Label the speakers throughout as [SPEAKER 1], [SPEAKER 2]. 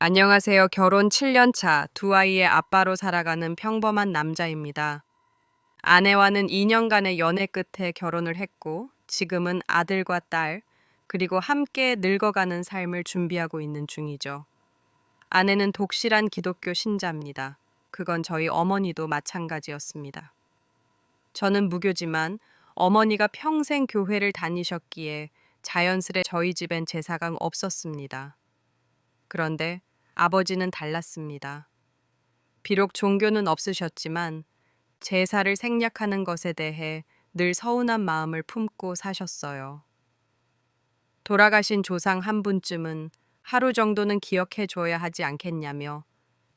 [SPEAKER 1] 안녕하세요. 결혼 7년 차, 두 아이의 아빠로 살아가는 평범한 남자입니다. 아내와는 2년간의 연애 끝에 결혼을 했고, 지금은 아들과 딸, 그리고 함께 늙어가는 삶을 준비하고 있는 중이죠. 아내는 독실한 기독교 신자입니다. 그건 저희 어머니도 마찬가지였습니다. 저는 무교지만 어머니가 평생 교회를 다니셨기에 자연스레 저희 집엔 제사가 없었습니다. 그런데 아버지는 달랐습니다. 비록 종교는 없으셨지만 제사를 생략하는 것에 대해 늘 서운한 마음을 품고 사셨어요. 돌아가신 조상 한 분쯤은 하루 정도는 기억해 줘야 하지 않겠냐며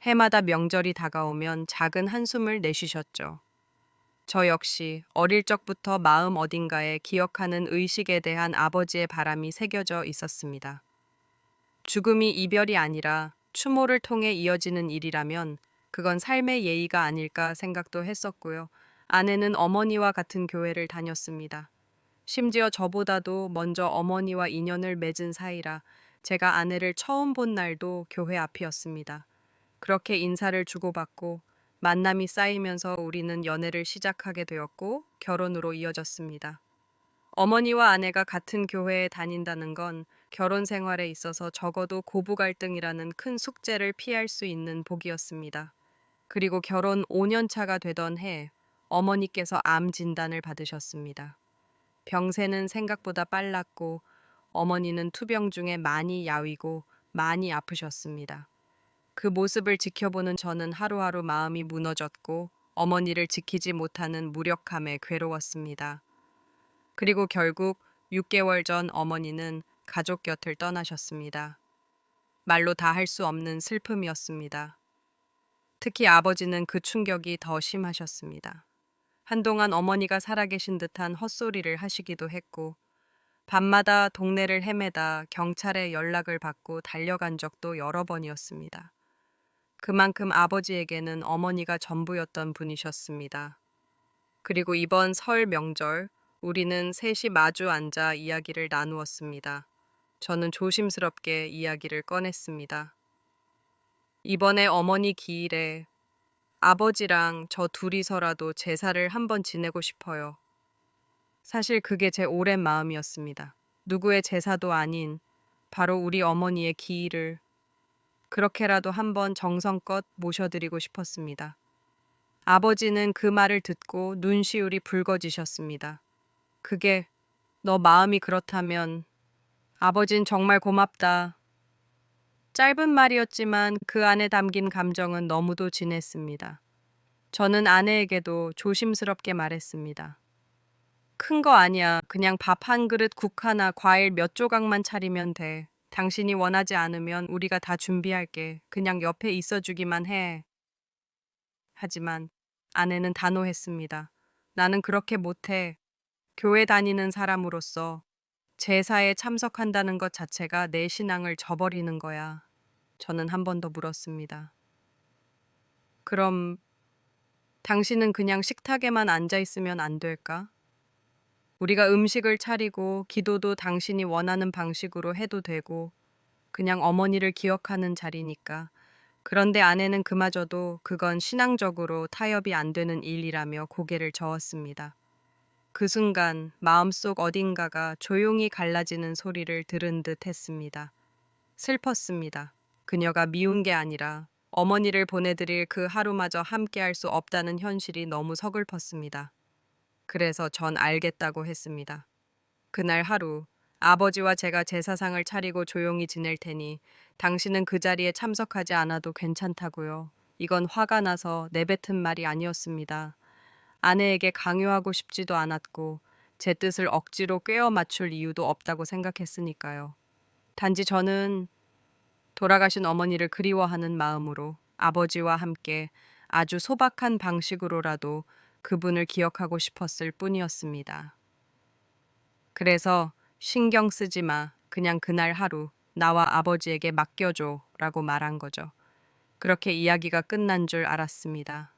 [SPEAKER 1] 해마다 명절이 다가오면 작은 한숨을 내쉬셨죠. 저 역시 어릴 적부터 마음 어딘가에 기억하는 의식에 대한 아버지의 바람이 새겨져 있었습니다. 죽음이 이별이 아니라 추모를 통해 이어지는 일이라면 그건 삶의 예의가 아닐까 생각도 했었고요. 아내는 어머니와 같은 교회를 다녔습니다. 심지어 저보다도 먼저 어머니와 인연을 맺은 사이라 제가 아내를 처음 본 날도 교회 앞이었습니다. 그렇게 인사를 주고받고 만남이 쌓이면서 우리는 연애를 시작하게 되었고 결혼으로 이어졌습니다. 어머니와 아내가 같은 교회에 다닌다는 건 결혼 생활에 있어서 적어도 고부 갈등이라는 큰 숙제를 피할 수 있는 복이었습니다. 그리고 결혼 5년 차가 되던 해 어머니께서 암 진단을 받으셨습니다. 병세는 생각보다 빨랐고 어머니는 투병 중에 많이 야위고 많이 아프셨습니다. 그 모습을 지켜보는 저는 하루하루 마음이 무너졌고 어머니를 지키지 못하는 무력함에 괴로웠습니다. 그리고 결국 6개월 전 어머니는 가족 곁을 떠나셨습니다. 말로 다 할 수 없는 슬픔이었습니다. 특히 아버지는 그 충격이 더 심하셨습니다. 한동안 어머니가 살아계신 듯한 헛소리를 하시기도 했고, 밤마다 동네를 헤매다 경찰에 연락을 받고 달려간 적도 여러 번이었습니다. 그만큼 아버지에게는 어머니가 전부였던 분이셨습니다. 그리고 이번 설 명절, 우리는 셋이 마주 앉아 이야기를 나누었습니다. 저는 조심스럽게 이야기를 꺼냈습니다. 이번에 어머니 기일에 아버지랑 저 둘이서라도 제사를 한번 지내고 싶어요. 사실 그게 제 오랜 마음이었습니다. 누구의 제사도 아닌 바로 우리 어머니의 기일을 그렇게라도 한번 정성껏 모셔드리고 싶었습니다. 아버지는 그 말을 듣고 눈시울이 붉어지셨습니다. 그게 너 마음이 그렇다면 아버진 정말 고맙다. 짧은 말이었지만 그 안에 담긴 감정은 너무도 진했습니다. 저는 아내에게도 조심스럽게 말했습니다. 큰 거 아니야. 그냥 밥 한 그릇, 국 하나, 과일 몇 조각만 차리면 돼. 당신이 원하지 않으면 우리가 다 준비할게. 그냥 옆에 있어주기만 해. 하지만 아내는 단호했습니다. 나는 그렇게 못해. 교회 다니는 사람으로서 제사에 참석한다는 것 자체가 내 신앙을 저버리는 거야. 저는 한 번 더 물었습니다. 그럼 당신은 그냥 식탁에만 앉아 있으면 안 될까? 우리가 음식을 차리고 기도도 당신이 원하는 방식으로 해도 되고 그냥 어머니를 기억하는 자리니까. 그런데 아내는 그마저도 그건 신앙적으로 타협이 안 되는 일이라며 고개를 저었습니다. 그 순간 마음속 어딘가가 조용히 갈라지는 소리를 들은 듯 했습니다. 슬펐습니다. 그녀가 미운 게 아니라 어머니를 보내드릴 그 하루마저 함께할 수 없다는 현실이 너무 서글펐습니다. 그래서 전 알겠다고 했습니다. 그날 하루 아버지와 제가 제사상을 차리고 조용히 지낼 테니 당신은 그 자리에 참석하지 않아도 괜찮다고요. 이건 화가 나서 내뱉은 말이 아니었습니다. 아내에게 강요하고 싶지도 않았고 제 뜻을 억지로 꿰어 맞출 이유도 없다고 생각했으니까요. 단지 저는 돌아가신 어머니를 그리워하는 마음으로 아버지와 함께 아주 소박한 방식으로라도 그분을 기억하고 싶었을 뿐이었습니다. 그래서 신경 쓰지 마. 그냥 그날 하루 나와 아버지에게 맡겨줘 라고 말한 거죠. 그렇게 이야기가 끝난 줄 알았습니다.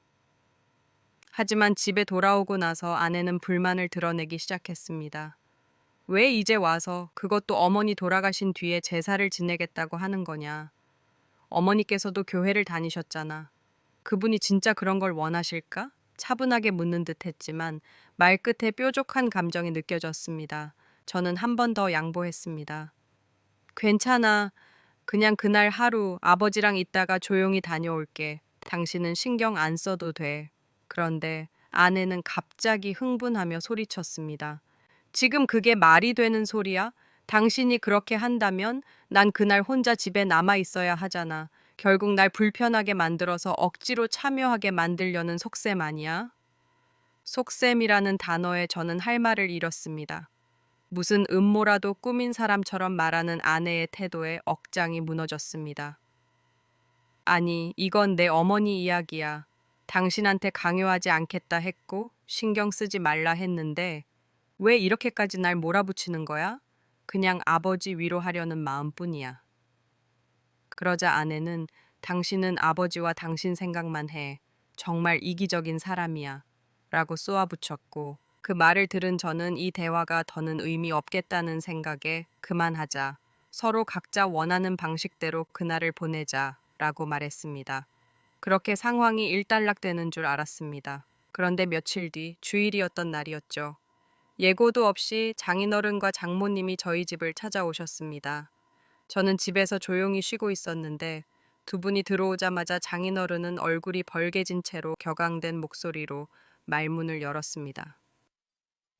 [SPEAKER 1] 하지만 집에 돌아오고 나서 아내는 불만을 드러내기 시작했습니다. 왜 이제 와서 그것도 어머니 돌아가신 뒤에 제사를 지내겠다고 하는 거냐. 어머니께서도 교회를 다니셨잖아. 그분이 진짜 그런 걸 원하실까? 차분하게 묻는 듯 했지만 말끝에 뾰족한 감정이 느껴졌습니다. 저는 한 번 더 양보했습니다. 괜찮아. 그냥 그날 하루 아버지랑 있다가 조용히 다녀올게. 당신은 신경 안 써도 돼. 그런데 아내는 갑자기 흥분하며 소리쳤습니다. 지금 그게 말이 되는 소리야? 당신이 그렇게 한다면 난 그날 혼자 집에 남아 있어야 하잖아. 결국 날 불편하게 만들어서 억지로 참여하게 만들려는 속셈 아니야? 속셈이라는 단어에 저는 할 말을 잃었습니다. 무슨 음모라도 꾸민 사람처럼 말하는 아내의 태도에 억장이 무너졌습니다. 아니, 이건 내 어머니 이야기야. 당신한테 강요하지 않겠다 했고 신경 쓰지 말라 했는데 왜 이렇게까지 날 몰아붙이는 거야? 그냥 아버지 위로하려는 마음뿐이야. 그러자 아내는 당신은 아버지와 당신 생각만 해. 정말 이기적인 사람이야. 라고 쏘아붙였고 그 말을 들은 저는 이 대화가 더는 의미 없겠다는 생각에 그만하자. 서로 각자 원하는 방식대로 그날을 보내자. 라고 말했습니다. 그렇게 상황이 일단락되는 줄 알았습니다. 그런데 며칠 뒤 주일이었던 날이었죠. 예고도 없이 장인어른과 장모님이 저희 집을 찾아오셨습니다. 저는 집에서 조용히 쉬고 있었는데 두 분이 들어오자마자 장인어른은 얼굴이 벌개진 채로 격앙된 목소리로 말문을 열었습니다.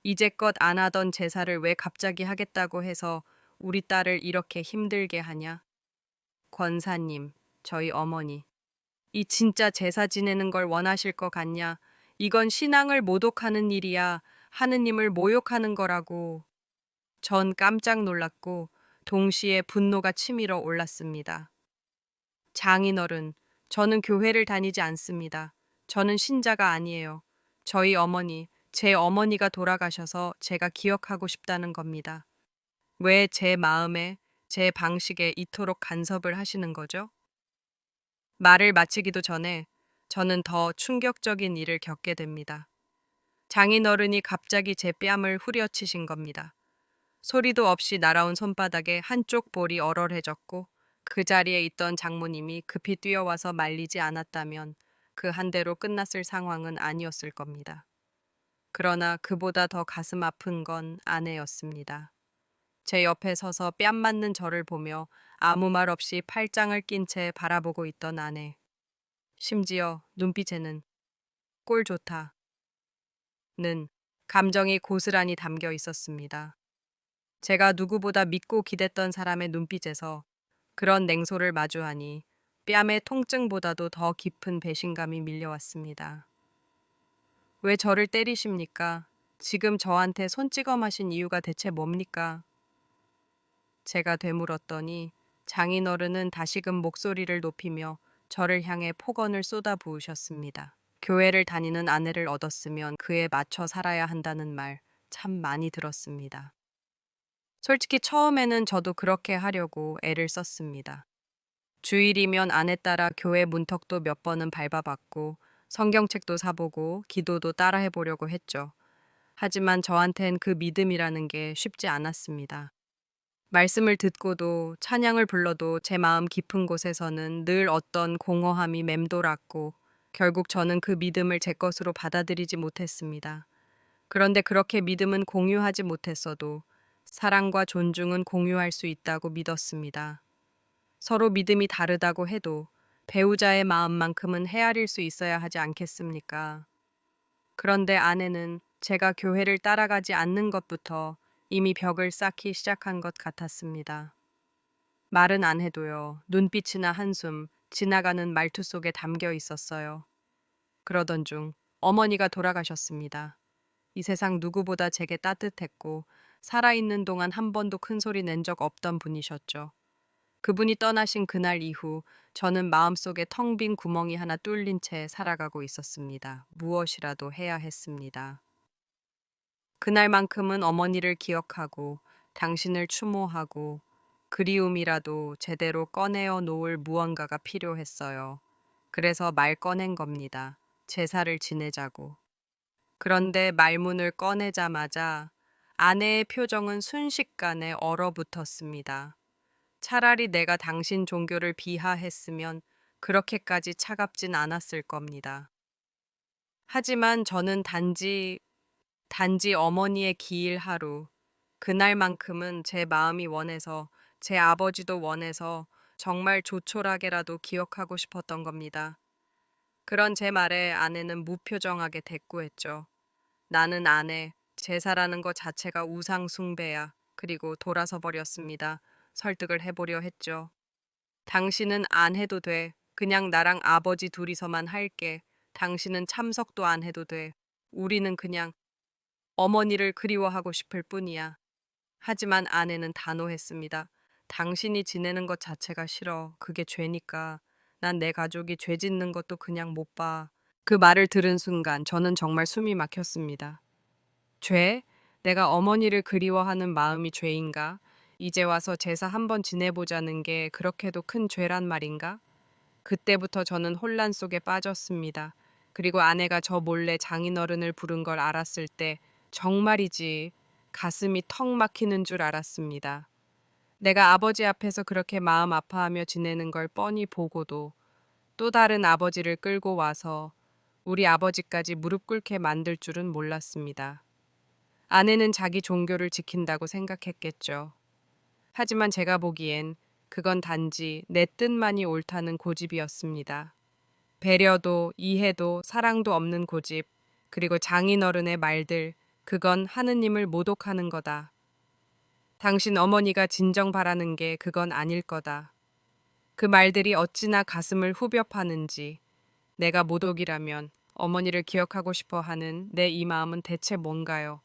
[SPEAKER 1] 이제껏 안 하던 제사를 왜 갑자기 하겠다고 해서 우리 딸을 이렇게 힘들게 하냐? 권사님, 저희 어머니. 이 진짜 제사 지내는 걸 원하실 것 같냐? 이건 신앙을 모독하는 일이야. 하느님을 모욕하는 거라고. 전 깜짝 놀랐고 동시에 분노가 치밀어 올랐습니다. 장인어른, 저는 교회를 다니지 않습니다. 저는 신자가 아니에요. 저희 어머니, 제 어머니가 돌아가셔서 제가 기억하고 싶다는 겁니다. 왜 제 마음에, 제 방식에 이토록 간섭을 하시는 거죠? 말을 마치기도 전에 저는 더 충격적인 일을 겪게 됩니다. 장인어른이 갑자기 제 뺨을 후려치신 겁니다. 소리도 없이 날아온 손바닥에 한쪽 볼이 얼얼해졌고 그 자리에 있던 장모님이 급히 뛰어와서 말리지 않았다면 그 한 대로 끝났을 상황은 아니었을 겁니다. 그러나 그보다 더 가슴 아픈 건 아내였습니다. 제 옆에 서서 뺨 맞는 저를 보며 아무 말 없이 팔짱을 낀 채 바라보고 있던 아내. 심지어 눈빛에는 꼴 좋다는 감정이 고스란히 담겨 있었습니다. 제가 누구보다 믿고 기댔던 사람의 눈빛에서 그런 냉소를 마주하니 뺨의 통증보다도 더 깊은 배신감이 밀려왔습니다. 왜 저를 때리십니까? 지금 저한테 손찌검하신 이유가 대체 뭡니까? 제가 되물었더니 장인어른은 다시금 목소리를 높이며 저를 향해 폭언을 쏟아부으셨습니다. 교회를 다니는 아내를 얻었으면 그에 맞춰 살아야 한다는 말 참 많이 들었습니다. 솔직히 처음에는 저도 그렇게 하려고 애를 썼습니다. 주일이면 아내 따라 교회 문턱도 몇 번은 밟아봤고 성경책도 사보고 기도도 따라 해보려고 했죠. 하지만 저한텐 그 믿음이라는 게 쉽지 않았습니다. 말씀을 듣고도 찬양을 불러도 제 마음 깊은 곳에서는 늘 어떤 공허함이 맴돌았고 결국 저는 그 믿음을 제 것으로 받아들이지 못했습니다. 그런데 그렇게 믿음은 공유하지 못했어도 사랑과 존중은 공유할 수 있다고 믿었습니다. 서로 믿음이 다르다고 해도 배우자의 마음만큼은 헤아릴 수 있어야 하지 않겠습니까? 그런데 아내는 제가 교회를 따라가지 않는 것부터 이미 벽을 쌓기 시작한 것 같았습니다. 말은 안 해도요, 눈빛이나 한숨, 지나가는 말투 속에 담겨 있었어요. 그러던 중 어머니가 돌아가셨습니다. 이 세상 누구보다 제게 따뜻했고 살아있는 동안 한 번도 큰 소리 낸 적 없던 분이셨죠. 그분이 떠나신 그날 이후 저는 마음속에 텅 빈 구멍이 하나 뚫린 채 살아가고 있었습니다. 무엇이라도 해야 했습니다. 그날만큼은 어머니를 기억하고 당신을 추모하고 그리움이라도 제대로 꺼내어 놓을 무언가가 필요했어요. 그래서 말 꺼낸 겁니다. 제사를 지내자고. 그런데 말문을 꺼내자마자 아내의 표정은 순식간에 얼어붙었습니다. 차라리 내가 당신 종교를 비하했으면 그렇게까지 차갑진 않았을 겁니다. 하지만 저는 단지 어머니의 기일 하루, 그날만큼은 제 마음이 원해서, 제 아버지도 원해서 정말 조촐하게라도 기억하고 싶었던 겁니다. 그런 제 말에 아내는 무표정하게 대꾸했죠. 나는 아내, 제사라는 것 자체가 우상 숭배야. 그리고 돌아서 버렸습니다. 설득을 해보려 했죠. 당신은 안 해도 돼. 그냥 나랑 아버지 둘이서만 할게. 당신은 참석도 안 해도 돼. 우리는 그냥 어머니를 그리워하고 싶을 뿐이야. 하지만 아내는 단호했습니다. 당신이 지내는 것 자체가 싫어. 그게 죄니까. 난 내 가족이 죄 짓는 것도 그냥 못 봐. 그 말을 들은 순간 저는 정말 숨이 막혔습니다. 죄? 내가 어머니를 그리워하는 마음이 죄인가? 이제 와서 제사 한번 지내보자는 게 그렇게도 큰 죄란 말인가? 그때부터 저는 혼란 속에 빠졌습니다. 그리고 아내가 저 몰래 장인어른을 부른 걸 알았을 때 정말이지 가슴이 턱 막히는 줄 알았습니다. 내가 아버지 앞에서 그렇게 마음 아파하며 지내는 걸 뻔히 보고도 또 다른 아버지를 끌고 와서 우리 아버지까지 무릎 꿇게 만들 줄은 몰랐습니다. 아내는 자기 종교를 지킨다고 생각했겠죠. 하지만 제가 보기엔 그건 단지 내 뜻만이 옳다는 고집이었습니다. 배려도 이해도 사랑도 없는 고집, 그리고 장인어른의 말들, 그건 하느님을 모독하는 거다. 당신 어머니가 진정 바라는 게 그건 아닐 거다. 그 말들이 어찌나 가슴을 후벼 파는지, 내가 모독이라면 어머니를 기억하고 싶어 하는 내 이 마음은 대체 뭔가요?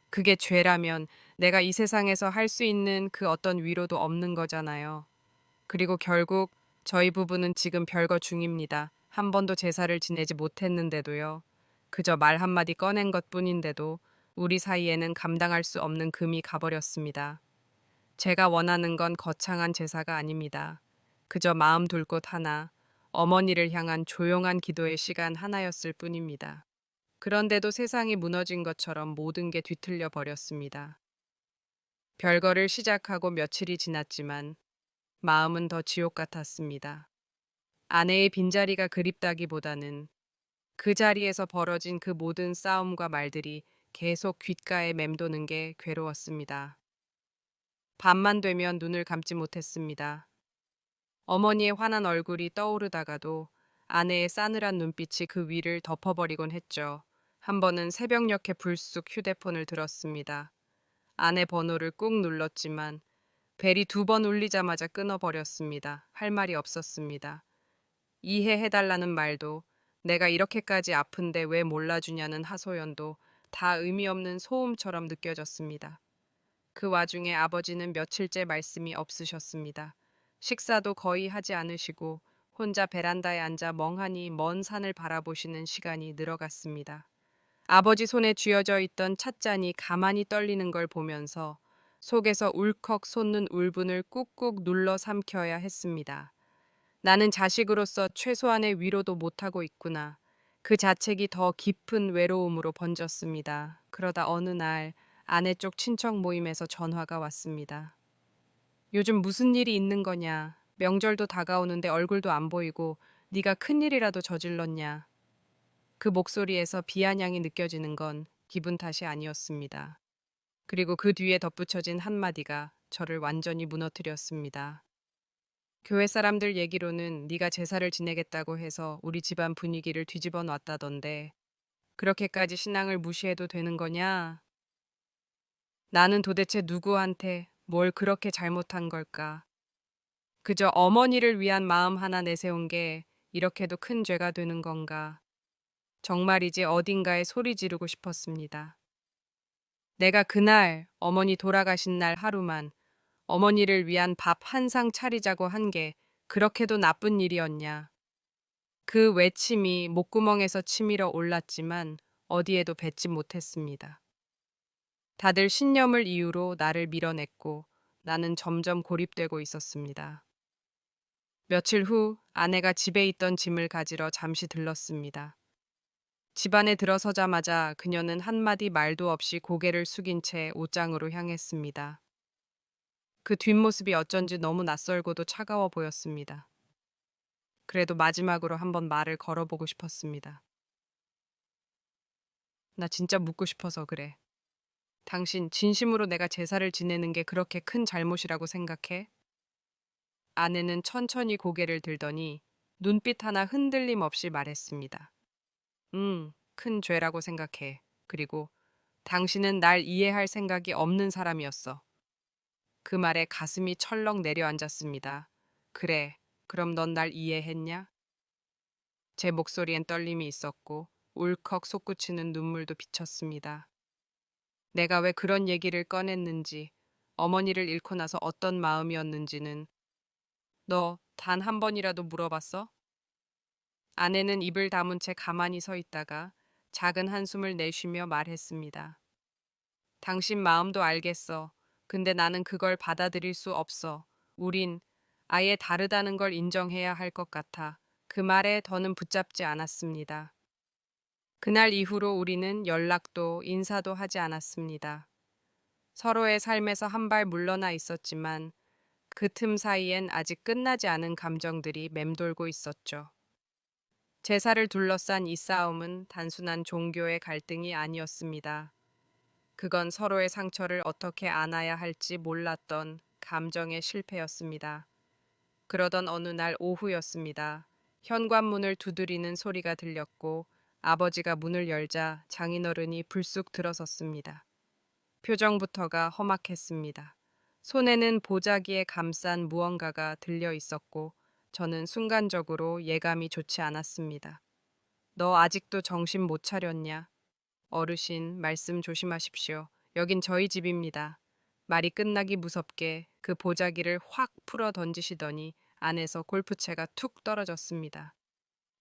[SPEAKER 1] 그게 죄라면 내가 이 세상에서 할 수 있는 그 어떤 위로도 없는 거잖아요. 그리고 결국 저희 부부는 지금 별거 중입니다. 한 번도 제사를 지내지 못했는데도요. 그저 말 한마디 꺼낸 것뿐인데도 우리 사이에는 감당할 수 없는 금이 가버렸습니다. 제가 원하는 건 거창한 제사가 아닙니다. 그저 마음 둘 곳 하나, 어머니를 향한 조용한 기도의 시간 하나였을 뿐입니다. 그런데도 세상이 무너진 것처럼 모든 게 뒤틀려 버렸습니다. 별거를 시작하고 며칠이 지났지만 마음은 더 지옥 같았습니다. 아내의 빈자리가 그립다기보다는 그 자리에서 벌어진 그 모든 싸움과 말들이 계속 귓가에 맴도는 게 괴로웠습니다. 밤만 되면 눈을 감지 못했습니다. 어머니의 환한 얼굴이 떠오르다가도 아내의 싸늘한 눈빛이 그 위를 덮어버리곤 했죠. 한 번은 새벽녘에 불쑥 휴대폰을 들었습니다. 아내 번호를 꾹 눌렀지만 벨이 두 번 울리자마자 끊어버렸습니다. 할 말이 없었습니다. 이해해달라는 말도, 내가 이렇게까지 아픈데 왜 몰라주냐는 하소연도 다 의미 없는 소음처럼 느껴졌습니다. 그 와중에 아버지는 며칠째 말씀이 없으셨습니다. 식사도 거의 하지 않으시고 혼자 베란다에 앉아 멍하니 먼 산을 바라보시는 시간이 늘어갔습니다. 아버지 손에 쥐어져 있던 찻잔이 가만히 떨리는 걸 보면서 속에서 울컥 솟는 울분을 꾹꾹 눌러 삼켜야 했습니다. 나는 자식으로서 최소한의 위로도 못하고 있구나. 그 자책이 더 깊은 외로움으로 번졌습니다. 그러다 어느 날 아내 쪽 친척 모임에서 전화가 왔습니다. 요즘 무슨 일이 있는 거냐? 명절도 다가오는데 얼굴도 안 보이고 네가 큰일이라도 저질렀냐? 그 목소리에서 비아냥이 느껴지는 건 기분 탓이 아니었습니다. 그리고 그 뒤에 덧붙여진 한마디가 저를 완전히 무너뜨렸습니다. 교회 사람들 얘기로는 네가 제사를 지내겠다고 해서 우리 집안 분위기를 뒤집어 놨다던데 그렇게까지 신앙을 무시해도 되는 거냐? 나는 도대체 누구한테 뭘 그렇게 잘못한 걸까? 그저 어머니를 위한 마음 하나 내세운 게 이렇게도 큰 죄가 되는 건가? 정말이지 어딘가에 소리 지르고 싶었습니다. 내가 그날 어머니 돌아가신 날 하루만 어머니를 위한 밥 한 상 차리자고 한 게 그렇게도 나쁜 일이었냐. 그 외침이 목구멍에서 치밀어 올랐지만 어디에도 뱉지 못했습니다. 다들 신념을 이유로 나를 밀어냈고 나는 점점 고립되고 있었습니다. 며칠 후 아내가 집에 있던 짐을 가지러 잠시 들렀습니다. 집 안에 들어서자마자 그녀는 한마디 말도 없이 고개를 숙인 채 옷장으로 향했습니다. 그 뒷모습이 어쩐지 너무 낯설고도 차가워 보였습니다. 그래도 마지막으로 한번 말을 걸어보고 싶었습니다. 나 진짜 묻고 싶어서 그래. 당신 진심으로 내가 제사를 지내는 게 그렇게 큰 잘못이라고 생각해? 아내는 천천히 고개를 들더니 눈빛 하나 흔들림 없이 말했습니다. 큰 죄라고 생각해. 그리고 당신은 날 이해할 생각이 없는 사람이었어. 그 말에 가슴이 철렁 내려앉았습니다. 그래, 그럼 넌 날 이해했냐? 제 목소리엔 떨림이 있었고 울컥 솟구치는 눈물도 비쳤습니다. 내가 왜 그런 얘기를 꺼냈는지, 어머니를 잃고 나서 어떤 마음이었는지는 너 단 한 번이라도 물어봤어? 아내는 입을 다문 채 가만히 서 있다가 작은 한숨을 내쉬며 말했습니다. 당신 마음도 알겠어. 근데 나는 그걸 받아들일 수 없어. 우린 아예 다르다는 걸 인정해야 할 것 같아. 그 말에 더는 붙잡지 않았습니다. 그날 이후로 우리는 연락도 인사도 하지 않았습니다. 서로의 삶에서 한 발 물러나 있었지만 그 틈 사이엔 아직 끝나지 않은 감정들이 맴돌고 있었죠. 제사를 둘러싼 이 싸움은 단순한 종교의 갈등이 아니었습니다. 그건 서로의 상처를 어떻게 안아야 할지 몰랐던 감정의 실패였습니다. 그러던 어느 날 오후였습니다. 현관문을 두드리는 소리가 들렸고 아버지가 문을 열자 장인어른이 불쑥 들어섰습니다. 표정부터가 험악했습니다. 손에는 보자기에 감싼 무언가가 들려 있었고 저는 순간적으로 예감이 좋지 않았습니다. 너 아직도 정신 못 차렸냐? 어르신, 말씀 조심하십시오. 여긴 저희 집입니다. 말이 끝나기 무섭게 그 보자기를 확 풀어 던지시더니 안에서 골프채가 툭 떨어졌습니다.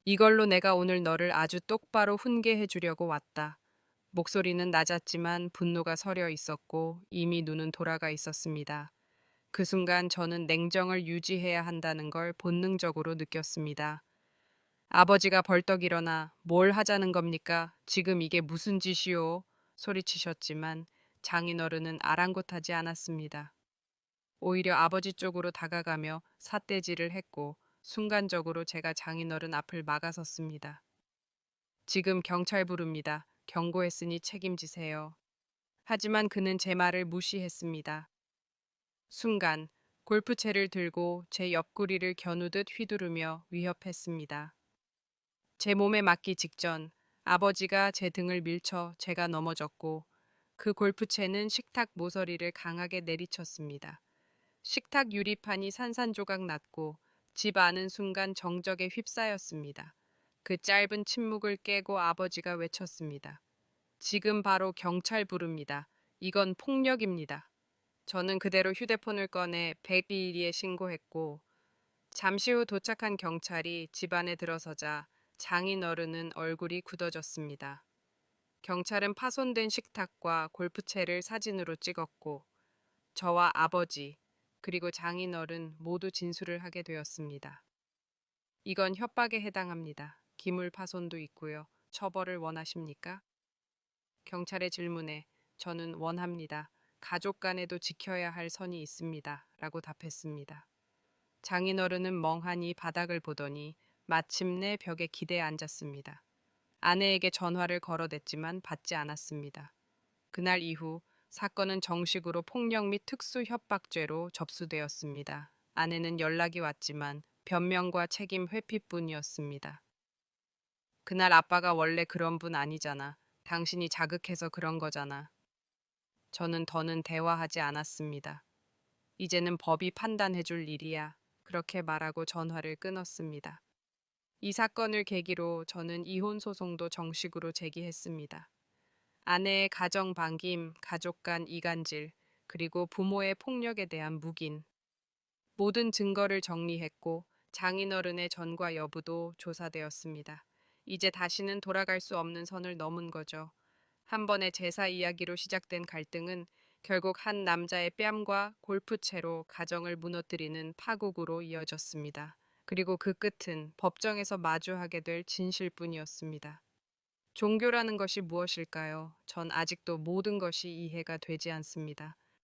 [SPEAKER 1] 이걸로 내가 오늘 너를 아주 똑바로 훈계해 주려고 왔다. 목소리는 낮았지만 분노가 서려 있었고 이미 눈은 돌아가 있었습니다. 그 순간 저는 냉정을 유지해야 한다는 걸 본능적으로 느꼈습니다. 아버지가 벌떡 일어나 뭘 하자는 겁니까? 지금 이게 무슨 짓이오? 소리치셨지만 장인어른은 아랑곳하지 않았습니다. 오히려 아버지 쪽으로 다가가며 삿대질을 했고 순간적으로 제가 장인어른 앞을 막아섰습니다. 지금 경찰 부릅니다. 경고했으니 책임지세요. 하지만 그는 제 말을 무시했습니다. 순간 골프채를 들고 제 옆구리를 겨누듯 휘두르며 위협했습니다. 제 몸에 맞기 직전 아버지가 제 등을 밀쳐 제가 넘어졌고 그 골프채는 식탁 모서리를 강하게 내리쳤습니다. 식탁 유리판이 산산조각 났고 집 안은 순간 정적에 휩싸였습니다. 그 짧은 침묵을 깨고 아버지가 외쳤습니다. 지금 바로 경찰 부릅니다. 이건 폭력입니다. 저는 그대로 휴대폰을 꺼내 112에 신고했고 잠시 후 도착한 경찰이 집 안에 들어서자 장인어른은 얼굴이 굳어졌습니다. 경찰은 파손된 식탁과 골프채를 사진으로 찍었고 저와 아버지 그리고 장인어른 모두 진술을 하게 되었습니다. 이건 협박에 해당합니다. 기물 파손도 있고요. 처벌을 원하십니까? 경찰의 질문에 저는 원합니다. 가족 간에도 지켜야 할 선이 있습니다. 라고 답했습니다. 장인어른은 멍하니 바닥을 보더니 마침내 벽에 기대에 앉았습니다. 아내에게 전화를 걸어댔지만 받지 않았습니다. 그날 이후 사건은 정식으로 폭력 및 특수 협박죄로 접수되었습니다. 아내는 연락이 왔지만 변명과 책임 회피뿐이었습니다. 그날 아빠가 원래 그런 분 아니잖아. 당신이 자극해서 그런 거잖아. 저는 더는 대화하지 않았습니다. 이제는 법이 판단해줄 일이야. 그렇게 말하고 전화를 끊었습니다. 이 사건을 계기로 저는 이혼 소송도 정식으로 제기했습니다. 아내의 가정 방임, 가족 간 이간질, 그리고 부모의 폭력에 대한 묵인. 모든 증거를 정리했고 장인어른의 전과 여부도 조사되었습니다. 이제 다시는 돌아갈 수 없는 선을 넘은 거죠. 한 번의 제사 이야기로 시작된 갈등은 결국 한 남자의 뺨과 골프채로 가정을 무너뜨리는 파국으로 이어졌습니다. 그리고 그 끝은 법정에서 마주하게 될 진실뿐이었습니다. 종교라는 것이 무엇일까요? 전 아직도 모든 것이 이해가 되지 않습니다.